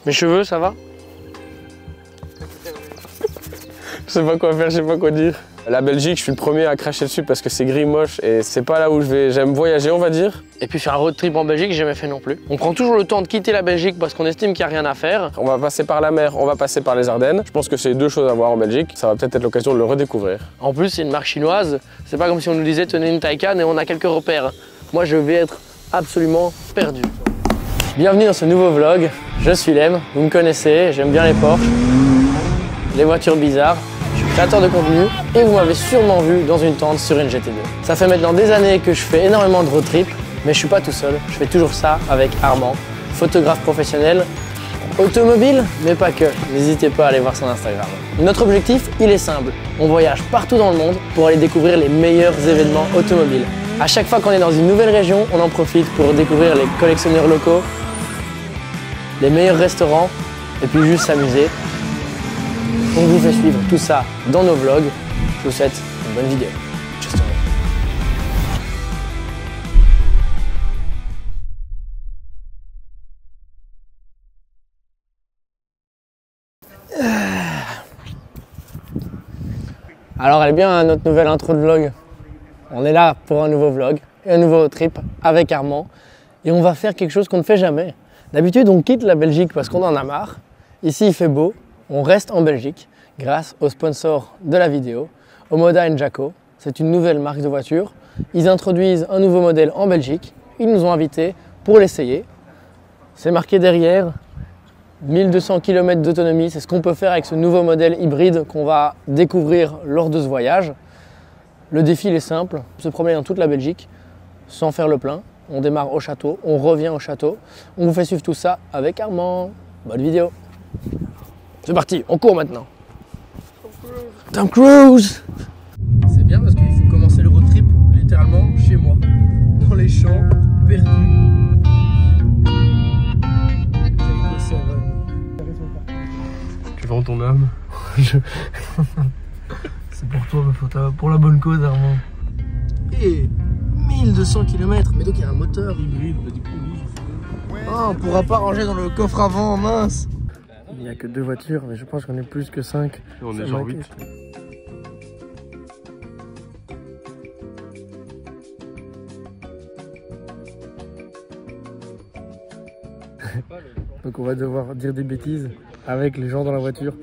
Mes cheveux, ça va? Je sais pas quoi faire, je sais pas quoi dire. La Belgique, je suis le premier à cracher dessus parce que c'est gris moche et c'est pas là où je vais. J'aime voyager, on va dire. Et puis faire un road trip en Belgique, j'ai jamais fait non plus. On prend toujours le temps de quitter la Belgique parce qu'on estime qu'il n'y a rien à faire. On va passer par la mer, on va passer par les Ardennes. Je pense que c'est deux choses à voir en Belgique. Ça va peut-être être l'occasion de le redécouvrir. En plus, c'est une marque chinoise. C'est pas comme si on nous disait tenez une Taycan et on a quelques repères. Moi, je vais être absolument perdu. Bienvenue dans ce nouveau vlog. Je suis Lem, vous me connaissez, j'aime bien les Porsche, les voitures bizarres. Je suis créateur de contenu et vous m'avez sûrement vu dans une tente sur une GT2. Ça fait maintenant des années que je fais énormément de road trip, mais je suis pas tout seul. Je fais toujours ça avec Armand, photographe professionnel, automobile, mais pas que. N'hésitez pas à aller voir son Instagram. Notre objectif, il est simple. On voyage partout dans le monde pour aller découvrir les meilleurs événements automobiles. À chaque fois qu'on est dans une nouvelle région, on en profite pour découvrir les collectionneurs locaux, les meilleurs restaurants et puis juste s'amuser. On vous fait suivre tout ça dans nos vlogs. Je vous souhaite une bonne vidéo. Ciao. Alors elle est bien notre nouvelle intro de vlog. On est là pour un nouveau vlog et un nouveau trip avec Armand. Et on va faire quelque chose qu'on ne fait jamais. D'habitude on quitte la Belgique parce qu'on en a marre. Ici il fait beau. On reste en Belgique grâce au sponsor de la vidéo, Omoda & Jacko. C'est une nouvelle marque de voiture. Ils introduisent un nouveau modèle en Belgique. Ils nous ont invités pour l'essayer. C'est marqué derrière, 1200 km d'autonomie. C'est ce qu'on peut faire avec ce nouveau modèle hybride qu'on va découvrir lors de ce voyage. Le défi il est simple, se promener dans toute la Belgique sans faire le plein. On démarre au château, on revient au château. On vous fait suivre tout ça avec Armand. Bonne vidéo. C'est parti, on court maintenant. Tom Cruise. C'est bien parce qu'il faut commencer le road trip littéralement chez moi, dans les champs, perdus. Tu vends ton âme. C'est pour toi, pour la bonne cause, Armand. Et 1200 km, mais donc il y a un moteur hybride. Oh, on pourra pas ranger dans le coffre avant, mince. Il n'y a que 2 voitures, mais je pense qu'on est plus que 5. On est genre 8. Donc on va devoir dire des bêtises avec les gens dans la voiture.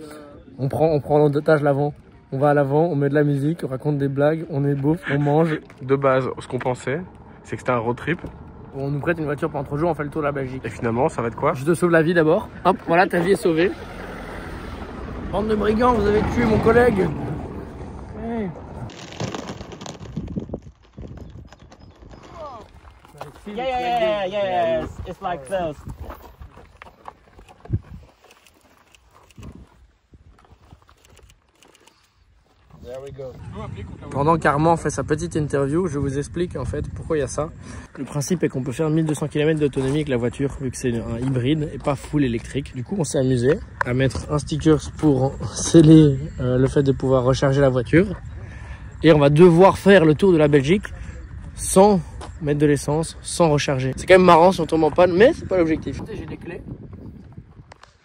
On prend en otage l'avant. On va à l'avant, on met de la musique, on raconte des blagues, on est beau, on mange. De base, ce qu'on pensait, c'est que c'était un road trip. On nous prête une voiture pendant 3 jours, on fait le tour de la Belgique. Et finalement, ça va être quoi? Je te sauve la vie d'abord. Hop, voilà, ta vie est sauvée. Bande de brigands, vous avez tué mon collègue. Hey. Yeah, it's like this. Pendant qu'Armand fait sa petite interview, je vous explique en fait pourquoi il y a ça. Le principe est qu'on peut faire 1200 km d'autonomie avec la voiture vu que c'est un hybride et pas full électrique. Du coup, on s'est amusé à mettre un sticker pour sceller le fait de pouvoir recharger la voiture. Et on va devoir faire le tour de la Belgique sans mettre de l'essence, sans recharger. C'est quand même marrant si on tombe en panne, mais c'est pas l'objectif. J'ai des clés.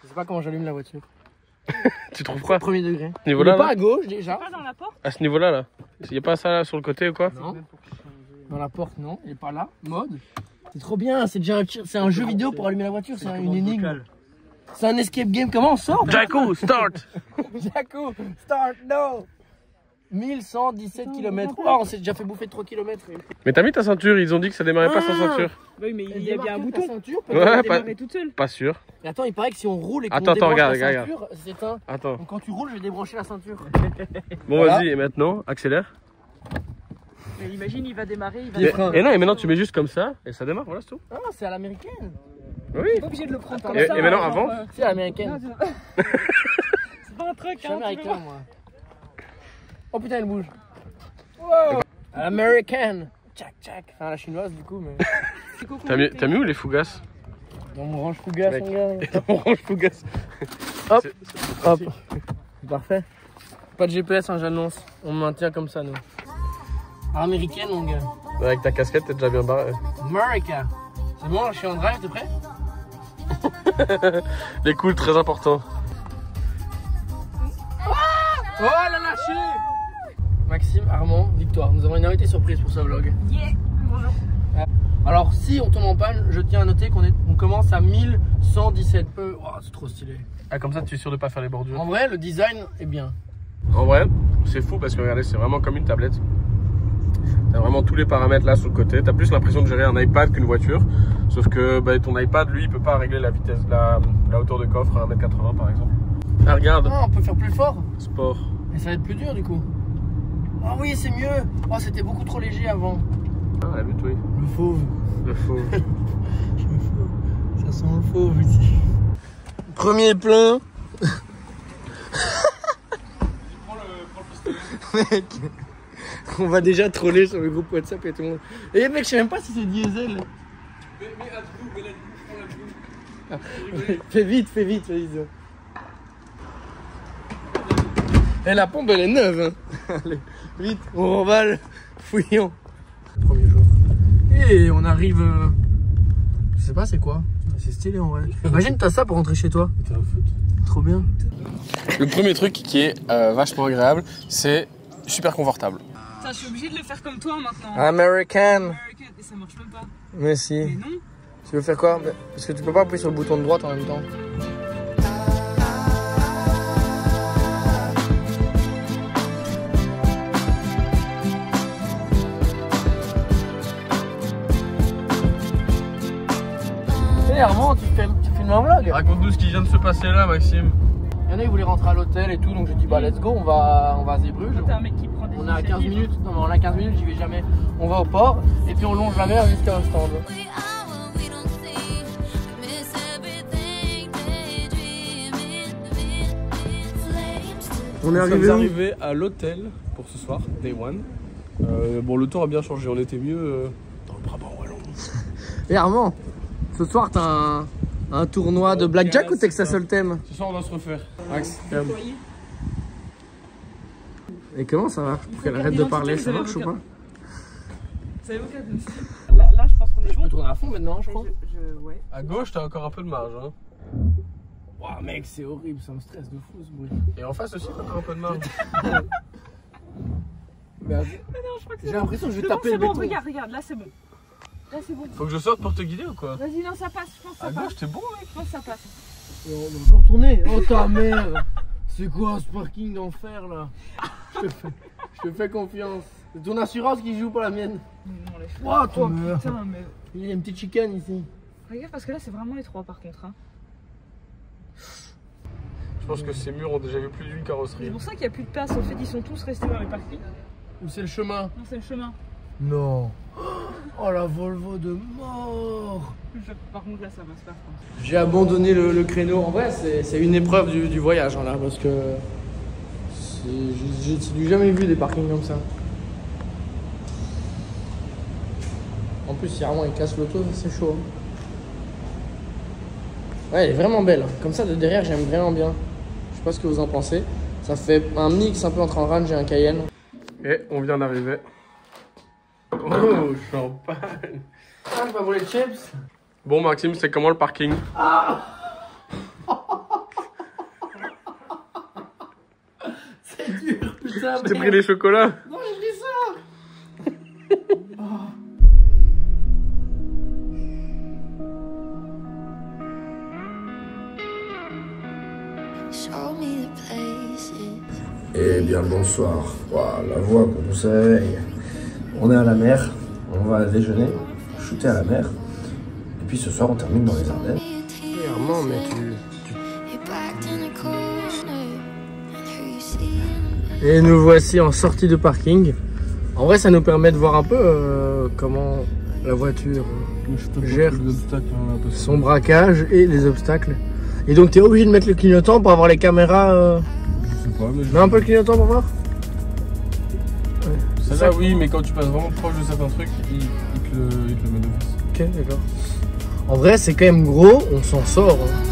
Je sais pas comment j'allume la voiture. Tu trouves quoi? Premier degré. Niveau Il est là, pas à gauche déjà. Pas dans la porte? à ce niveau-là, là. Il n'y a pas ça là, sur le côté ou quoi? Non. Dans la porte, non. Il est pas là. Mode. C'est trop bien. C'est déjà un jeu vidéo pour allumer la voiture. C'est une énigme. C'est un escape game. Comment on sort? Jacko, start! Jacko, start, no! 1117 km. Oh, on s'est déjà fait bouffer 3 km. Mais t'as mis ta ceinture, ils ont dit que ça démarrait pas sans ceinture. Oui, mais il y a bien un bouton. Ceinture, Ouais, pas, toute seule. pas sûr. Et attends, il paraît que si on roule et qu'on Attends, débranche regarde, la regarde. ceinture, c'est éteint. Attends. Donc quand tu roules, je vais débrancher la ceinture. Bon, Voilà. vas-y, et maintenant, accélère. Mais imagine, il va démarrer, il va Les Et, freins. et non, et maintenant tu mets juste comme ça, et ça démarre, voilà, c'est tout. Ah, c'est à l'américaine. Oui. T'es pas obligé de le prendre comme Et- ça. et maintenant, genre, avant C'est à l'américaine. C'est pas un truc, Je suis hein. américain, moi. Oh putain, elle bouge. Wow. À l'américaine. Tchac, tchac. Enfin, la chinoise, du coup, mais. T'as mis où les fougasses? Dans mon range fougasse, Mec. mon gars. Dans mon range fougasse. Hop. C'est Hop. C'est parfait. Pas de GPS, hein, j'annonce. On me maintient comme ça, nous. Américaine, mon gars. Avec ta casquette, t'es déjà bien barré. America. C'est bon, je suis en drive, t'es prêt? Les coudes, très important. Oh la lâché. Maxime, Armand, Victoire. Nous avons une invitée surprise pour ce vlog. Yeah. Bonjour. Alors si on tombe en panne, je tiens à noter qu'on commence à 1117. Oh, c'est trop stylé. Ah, comme ça, tu es sûr de pas faire les bordures. En vrai, le design est bien. En vrai, c'est fou parce que regardez, c'est vraiment comme une tablette. T'as vraiment tous les paramètres là sur le côté. T'as plus l'impression de gérer un iPad qu'une voiture. Sauf que bah, ton iPad, lui, il peut pas régler la vitesse, la hauteur de coffre à 1m80 par exemple. Ah, regarde. Ah, on peut faire plus fort. Sport. Mais ça va être plus dur du coup. Ah oui, c'est mieux. Oh, c'était beaucoup trop léger avant. Ah, la lutte, oui. Le fauve. Le faux. Ça sent le fauve ici. Premier plein. Mec, on va déjà troller sur le groupe WhatsApp et tout le monde. Et mec, je sais même pas si c'est diesel. Fais vite, vas-y. Et la pompe elle est neuve. Hein. Allez, vite, on remballe, fouillons. Premier jour. Et on arrive. Je sais pas c'est quoi. C'est stylé en vrai. Imagine t'as ça pour rentrer chez toi. Trop bien. Le premier truc qui est vachement agréable, c'est super confortable. Ça, je suis obligée de le faire comme toi maintenant. American. Et ça marche même pas. Mais si. Mais non. Tu veux faire quoi? Parce que tu peux pas appuyer sur le bouton de droite en même temps. Hey Armand, tu filmes un vlog? Raconte-nous ce qui vient de se passer là, Maxime. Il y en a qui voulaient rentrer à l'hôtel et tout, donc j'ai dit bah let's go, on va à Zeebrugge. T'es un mec qui prend des On a 15 minutes, non mais on a 15 minutes, j'y vais jamais. On va au port et puis on longe la mer jusqu'à un stand. On est arrivé à l'hôtel pour ce soir, day one. Bon, le temps a bien changé, on était mieux dans le Brabant wallon. Et Armand, ce soir t'as un tournoi de blackjack ou Texas Hold'em? Ce soir on va se refaire. Max, et comment ça va? Pour qu'elle arrête de parler, ça marche ou pas? C'est l'avocat de monsieur. Là, je pense qu'on est Je bon. peux tourner à fond maintenant, je crois. Ouais. à gauche, t'as encore un peu de marge. Hein. Waouh mec, c'est horrible, ça me stresse de fou ce bruit. Et en face aussi, t'as encore un peu de marge. Mais non, je crois que c'est j'ai l'impression que je vais bon, taper c'est le bon, béton. regarde, là c'est bon. Là c'est bon. Faut que je sorte pour te guider ou quoi? Vas-y, non, ça passe, je pense que ça À passe. gauche, t'es bon, mec. Je pense que ça passe. On va encore retourner. Oh ta mère. C'est quoi ce parking d'enfer là? Je te fais confiance. C'est ton assurance qui joue, pas la mienne. Non, laisse. Wow, Oh putain, mais. Il y a une petite chicane ici. Regarde, parce que là c'est vraiment les trois par contre. Hein. Je pense que ces murs ont déjà vu plus d'une carrosserie. C'est pour ça qu'il n'y a plus de place. En fait, ils sont tous restés dans les parkings. Où c'est le chemin? Non, c'est le chemin. Non. Oh la Volvo de mort. Par contre, là ça passe pas. J'ai abandonné le créneau. En vrai, c'est une épreuve du voyage hein, là, parce que j'ai jamais vu des parkings comme ça. En plus, si Armand il casse l'auto, c'est chaud. Hein. Ouais, elle est vraiment belle. Comme ça, de derrière, j'aime vraiment bien. Je sais pas ce que vous en pensez. Ça fait un mix un peu entre un Range et un Cayenne. Et on vient d'arriver. Oh, champagne. Ah, je vais voler les chips. Bon, Maxime, c'est comment le parking? C'est dur, putain. T'as pris les chocolats? Non, j'ai pris ça. Eh bien bonsoir, voilà, la voix pour nous se réveille. On est à la mer, on va déjeuner, shooter à la mer. Et puis ce soir on termine dans les Ardennes. Armand, mais Et nous voici en sortie de parking. En vrai, ça nous permet de voir un peu comment la voiture gère son braquage et les obstacles. Et donc, tu es obligé de mettre le clignotant pour avoir les caméras. Je sais pas, mais Mets un peu le clignotant pour voir. ça oui, mais quand tu passes vraiment proche de certains trucs, il te le met d'office. Ok, d'accord. En vrai, c'est quand même gros, on s'en sort. Hein.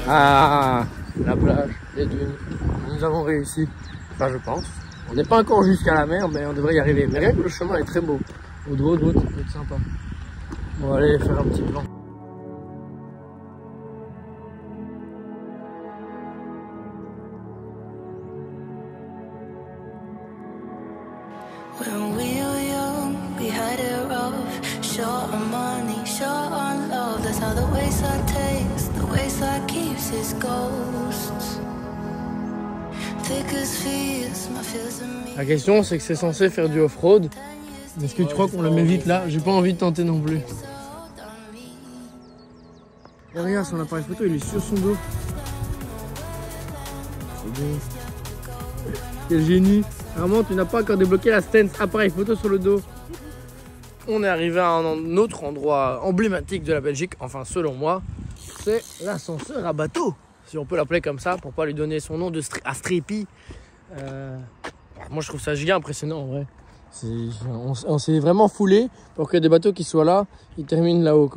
Ah, la plage, les dunes. Nous avons réussi. Enfin, je pense. On n'est pas encore jusqu'à la mer, mais on devrait y arriver. Mais rien que le chemin est très beau. Au droit, ça peut être sympa. On va aller faire un petit plan. When we were young, we had it rough. Short on money, short on love. That's how the wasteland tastes. The wasteland keeps its ghosts. Thick as fears, my fears and me. La question, c'est que c'est censé faire du off-road. Est-ce que tu crois qu'on la met vite là? J'ai pas envie de tenter non plus. Et regarde, son appareil photo, il est sur son dos. C'est bon. Quel génie. Vraiment, tu n'as pas encore débloqué la stance appareil photo sur le dos. On est arrivé à un autre endroit emblématique de la Belgique, enfin selon moi, c'est l'ascenseur à bateau, si on peut l'appeler comme ça, pour pas lui donner son nom de Streepy. Moi je trouve ça giga impressionnant en vrai. On s'est vraiment foulé pour que des bateaux qui soient là, ils terminent là-haut.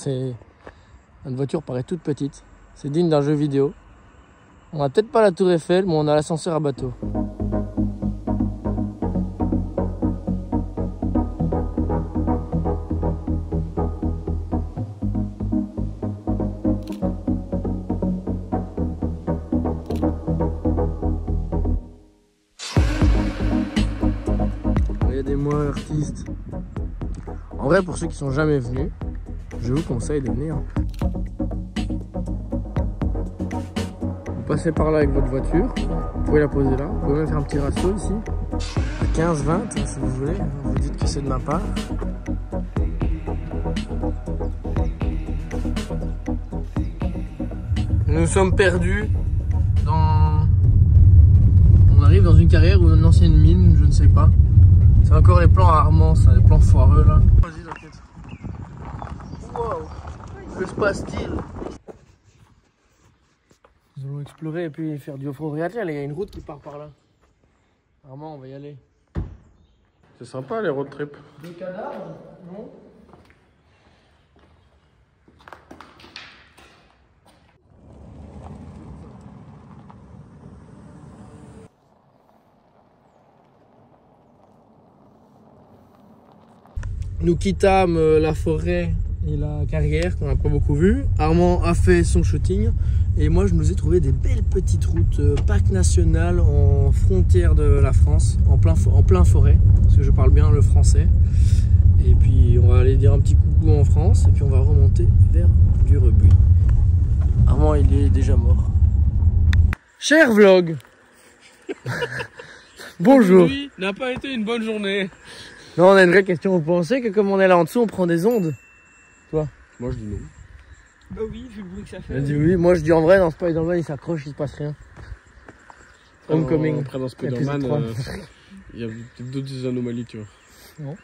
Notre voiture paraît toute petite, c'est digne d'un jeu vidéo. On n'a peut-être pas la tour Eiffel, mais on a l'ascenseur à bateau. Regardez-moi l'artiste. En vrai, pour ceux qui sont jamais venus, je vous conseille de venir. Vous passez par là avec votre voiture, vous pouvez la poser là, vous pouvez même faire un petit ratio ici, à 15-20 si vous voulez, vous dites que c'est de ma part. Nous sommes perdus dans... On arrive dans une carrière ou une ancienne mine, je ne sais pas. C'est encore les plans à Armand, ça, les plans foireux là. Vas-y, t'inquiète. Wow, que se passe-t-il? Nous allons explorer et puis faire du off-road. Regarde, il y a une route qui part par là. Armand, on va y aller. C'est sympa les road trips. Des cadavres? Non? Nous quittâmes la forêt et la carrière qu'on n'a pas beaucoup vu. Armand a fait son shooting et moi je nous ai trouvé des belles petites routes parc national en frontière de la France, en plein forêt, parce que je parle bien le français. Et puis on va aller dire un petit coucou en France et puis on va remonter vers du Rebuy. Armand il est déjà mort. Cher vlog. Bonjour. Oui, n'a pas été une bonne journée. Non, on a une vraie question. Vous pensez que comme on est là en dessous, on prend des ondes? Toi? Moi je dis non. Bah oui, vu le bruit que ça fait. Elle dit oui. Moi je dis en vrai, dans Spider-Man, il s'accroche, il se passe rien. Homecoming. Après dans Spider-Man, il y a peut-être d'autres anomalies, tu vois. Non.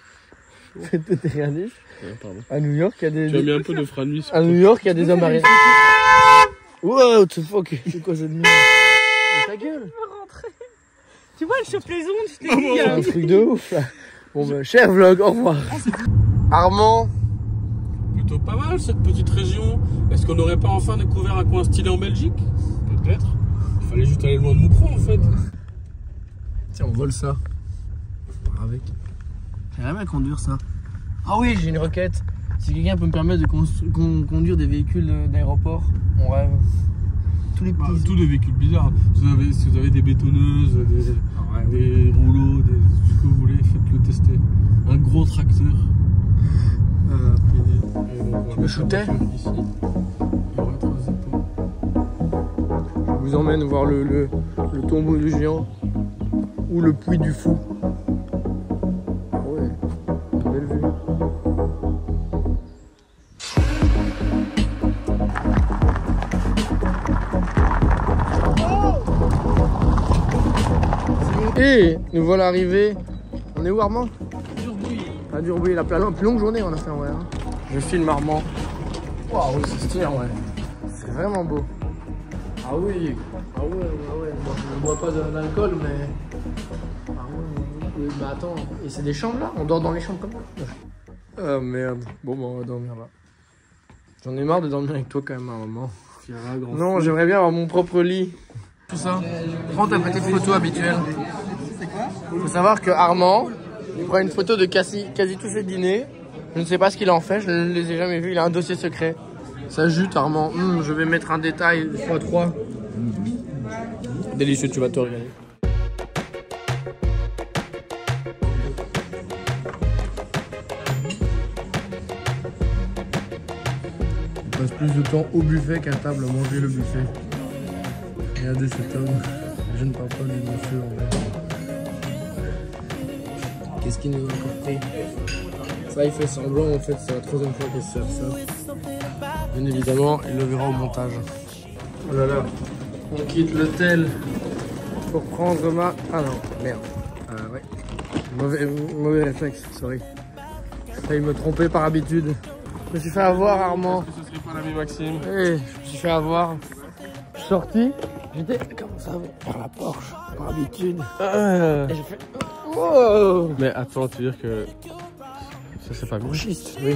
T'es réaliste. Ouais, pardon. À New York, il y a des... Tu as mis un peu de Franui. À New York, il y a des hommes arrêtés. Wow, what the fuck? C'est quoi cette merde? Ta gueule. Tu vois, elle chope les ondes, je t'ai dit. C'est un truc de ouf là. Bon bah, cher vlog, au revoir. Armand. Plutôt pas mal cette petite région. Est-ce qu'on n'aurait pas enfin découvert un coin stylé en Belgique? Peut-être. Il fallait juste aller loin de Moupron en fait. Tiens, on vole ça. On part avec. J'aimerais bien conduire ça. Ah oui, j'ai une requête. Si quelqu'un peut me permettre de conduire des véhicules d'aéroport, on rêve. Tous les petits. Tous les véhicules bizarres. Si vous avez des bétonneuses, des rouleaux, ce que vous voulez, faites-le tester. Un gros tracteur. Tu me shootais? Ici. Il y aura 3 étangs. Je vous emmène voir le tombeau du géant ou le puits du fou. Ah ouais, belle vue. Et nous voilà arrivés. On est où, Armand? À Durbuy, la plus longue journée on a fait en vrai. Hein. Je filme Armand. Waouh, c'est stylé en vrai. C'est vraiment beau. Ah oui. Ah ouais. Moi, je ne bois pas d'alcool, mais. Ah ouais. Oui, mais attends. Et c'est des chambres là? On dort dans les chambres comme ça? Ah merde. Bon, bah, on va dormir là. J'en ai marre de dormir avec toi quand même à un moment. Non, j'aimerais bien avoir mon propre lit. Tout ça. Prends ta petite photo habituelle. Faut savoir que Armand, il prend une photo de quasi tous ses dîners Je ne sais pas ce qu'il en fait, je ne les ai jamais vus, il a un dossier secret. Ça jute Armand, je vais mettre un détail x3. Délicieux, tu vas te régaler. On passe plus de temps au buffet qu'à table à manger le buffet. Regardez cet homme, je ne parle pas du monsieur en fait. Qu'est-ce qu'il nous a encore pris? Ça il fait semblant, en fait c'est la troisième fois qu'il se sert ça. Bien évidemment, il le verra au montage. Oh là là, on quitte l'hôtel pour prendre ma... Ah non, merde. Ouais, mauvais réflexe, sorry. J'ai failli me tromper par habitude. Je me suis fait avoir Armand. Ce serait pas l'ami Maxime. Hey, je me suis fait avoir. Je suis sorti, j'étais comme ça vers la Porsche, par habitude. Et j'ai fait... Wow. Mais attends, tu veux dire que ça c'est pas gauchiste, oui.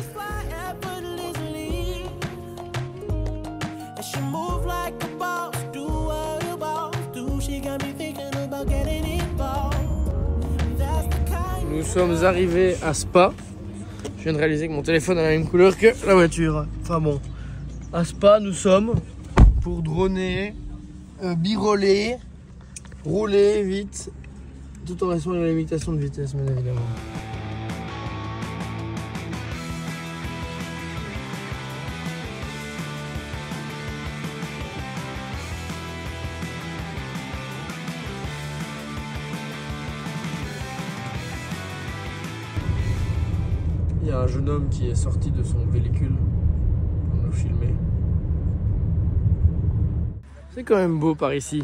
Nous sommes arrivés à Spa. Je viens de réaliser que mon téléphone a la même couleur que la voiture. Enfin bon, à Spa nous sommes pour droner, biroler, rouler vite, tout en restant dans la limitation de vitesse, bien évidemment. Il y a un jeune homme qui est sorti de son véhicule pour nous filmer. C'est quand même beau par ici.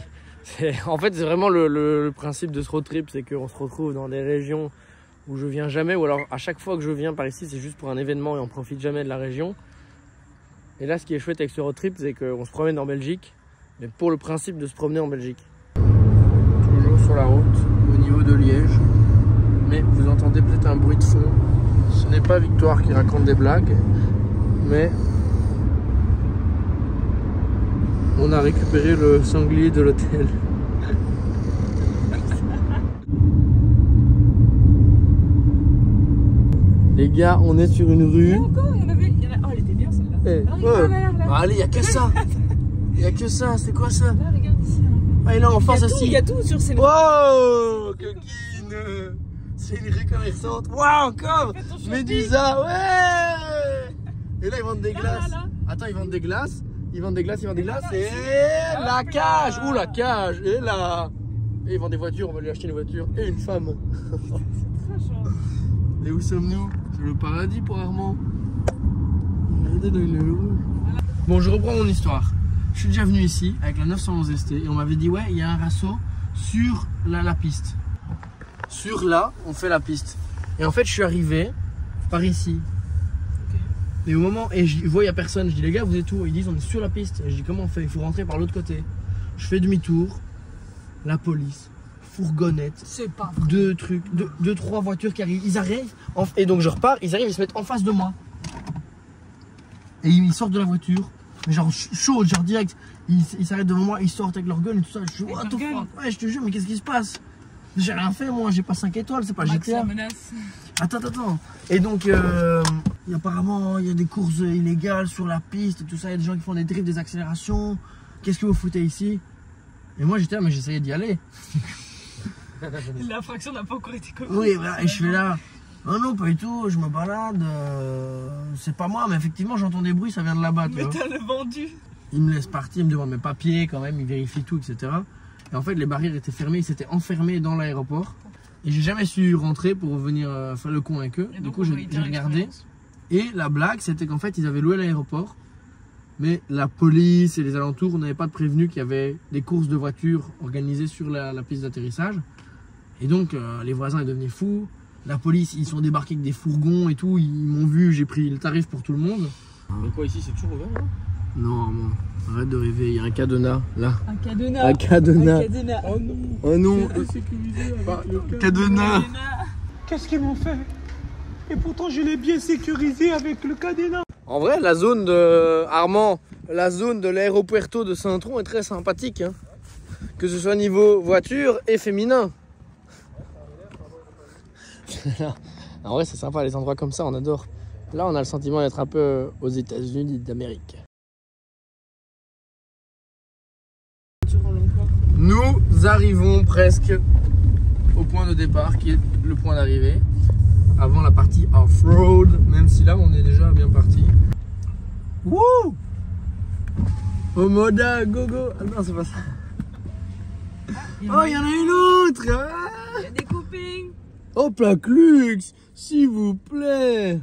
En fait, c'est vraiment le principe de ce road trip, c'est qu'on se retrouve dans des régions où je viens jamais, ou alors à chaque fois que je viens par ici, c'est juste pour un événement et on profite jamais de la région. Et là, ce qui est chouette avec ce road trip, c'est qu'on se promène en Belgique, mais pour le principe de se promener en Belgique. Toujours sur la route, au niveau de Liège, mais vous entendez peut-être un bruit de fond. Ce n'est pas Victoire qui raconte des blagues, mais on a récupéré le sanglier de l'hôtel. Les gars, on est sur une rue. Encore, il y en avait. Oh, elle était bien celle-là. Allez, il n'y a que ça. Il n'y a que ça, c'est quoi ça? Là, regarde ici. Ah, et là en face aussi. Il y a tout sur ces. Wow, coquine. C'est une rue commerçante. Waouh, encore Médusa, ouais. Et là, ils vendent des glaces. Là. Attends, ils vendent des glaces. Ils vendent des glaces. Et la cage. Ouh, la cage. Et là. Et ils vendent des voitures. On va lui acheter une voiture et une femme. Et où sommes-nous? C'est le paradis pour Armand. Regardez, il est heureux. Bon, je reprends mon histoire. Je suis déjà venu ici avec la 911 ST et on m'avait dit ouais, il y a un rasso sur la piste. Sur là, on fait la piste. Et en fait, je suis arrivé par ici. Et au moment, et je vois, il n'y a personne. Je dis, les gars, vous êtes où? Ils disent, on est sur la piste. Et je dis, comment on fait? Il faut rentrer par l'autre côté. Je fais demi-tour. La police, fourgonnette. C'est pas vrai. Deux, trois voitures qui arrivent. Ils arrivent. Et donc, je repars. Ils arrivent, ils se mettent en face de moi. Et ils sortent de la voiture. Mais genre chaud, genre direct. Ils s'arrêtent devant moi, ils sortent avec leur gueule et tout ça. Je dis, what the fuck? Ouais, je te jure, mais qu'est-ce qui se passe? J'ai rien fait, moi, j'ai pas 5 étoiles, c'est pas GTA. Attends. Et donc, apparemment, il y a des courses illégales sur la piste et tout ça. Il y a des gens qui font des drifts, des accélérations. Qu'est-ce que vous foutez ici? Et moi, j'étais là, mais j'essayais d'y aller. L'infraction n'a pas encore été commise. Oui, voilà, et je fais là. Oh non, pas du tout, je me balade. C'est pas moi, mais effectivement, j'entends des bruits, ça vient de là-bas. Mais t'as le vendu. Ils me laissent partir, ils me demandent mes papiers quand même, ils vérifient tout, etc. Et en fait, les barrières étaient fermées, ils s'étaient enfermés dans l'aéroport. Et j'ai jamais su rentrer pour venir faire le con avec eux. Du coup, j'ai regardé. Et la blague, c'était qu'en fait, ils avaient loué l'aéroport. Mais la police et les alentours n'avaient pas prévenu qu'il y avait des courses de voitures organisées sur la piste d'atterrissage. Et donc, les voisins sont devenus fous. La police, ils sont débarqués avec des fourgons et tout. Ils m'ont vu, j'ai pris le tarif pour tout le monde. Mais quoi, ici, c'est toujours ouvert, là? Non, arrête de rêver, il y a un cadenas là. Un cadenas. Un cadenas. Un cadenas. Oh non. Oh non. Sécurisé avec le Cadenas. Qu'est-ce qu'ils m'ont fait? Et pourtant je l'ai bien sécurisé avec le cadenas. En vrai, la zone de Armand, la zone de l'aéropuerto de Saint-Tron est très sympathique. Hein. Que ce soit niveau voiture et féminin. En vrai, c'est sympa les endroits comme ça, on adore. Là, on a le sentiment d'être un peu aux États-Unis d'Amérique. Nous arrivons presque au point de départ qui est le point d'arrivée avant la partie off-road, même si là on est déjà bien parti. Wouh! Omoda, gogo! Ah non, c'est pas ça. Oh, il y en a une autre! Il y a des copines. Hop la Clux, s'il vous plaît!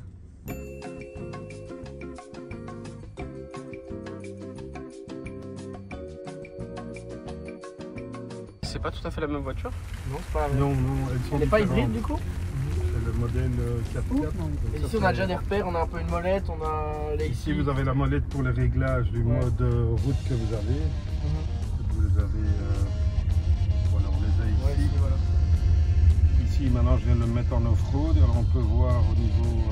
C'est pas tout à fait la même voiture? Non, c'est pas la même. Non, elles sont Elle n'est pas différentes. hybride du coup? C'est le modèle 4x4. Et ici on a déjà des repères, on a un peu une molette, on a les Ici vous avez la molette pour les réglages du mode route que vous avez. Vous les avez, voilà, on les a ici. Ouais, voilà. Ici maintenant je viens de le mettre en off-road, alors on peut voir au niveau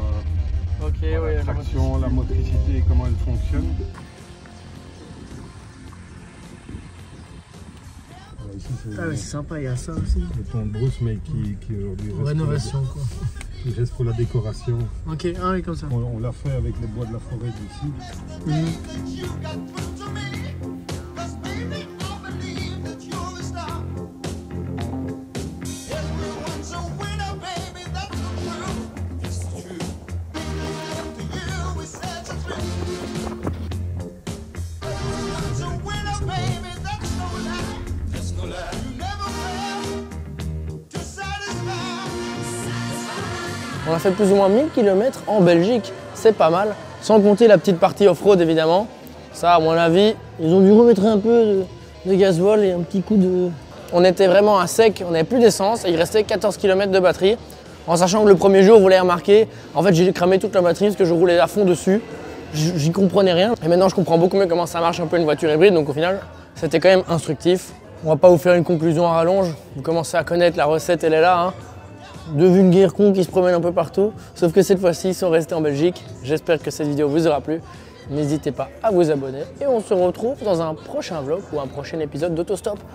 Ok, la traction, la motricité et comment elle fonctionne. Voilà, ici Ah mais c'est sympa, il y a ça aussi. le ton de brousse mais qui aujourd'hui reste, Rénovation quoi. qui reste pour la décoration. Ok, ah oui comme ça. On l'a fait avec les bois de la forêt d'ici. On a fait plus ou moins 1000 km en Belgique, c'est pas mal. Sans compter la petite partie off-road évidemment. Ça à mon avis, ils ont dû remettre un peu de gasoil et un petit coup de... On était vraiment à sec, on n'avait plus d'essence et il restait 14 km de batterie. En sachant que le premier jour, vous l'avez remarqué, en fait j'ai cramé toute la batterie parce que je roulais à fond dessus. J'y comprenais rien. Et maintenant je comprends beaucoup mieux comment ça marche un peu une voiture hybride, donc au final c'était quand même instructif. On va pas vous faire une conclusion à rallonge, vous commencez à connaître la recette, elle est là. Hein. Deux vulgaires cons qui se promènent un peu partout, sauf que cette fois-ci ils sont restés en Belgique. J'espère que cette vidéo vous aura plu. N'hésitez pas à vous abonner et on se retrouve dans un prochain vlog ou un prochain épisode d'Autostop.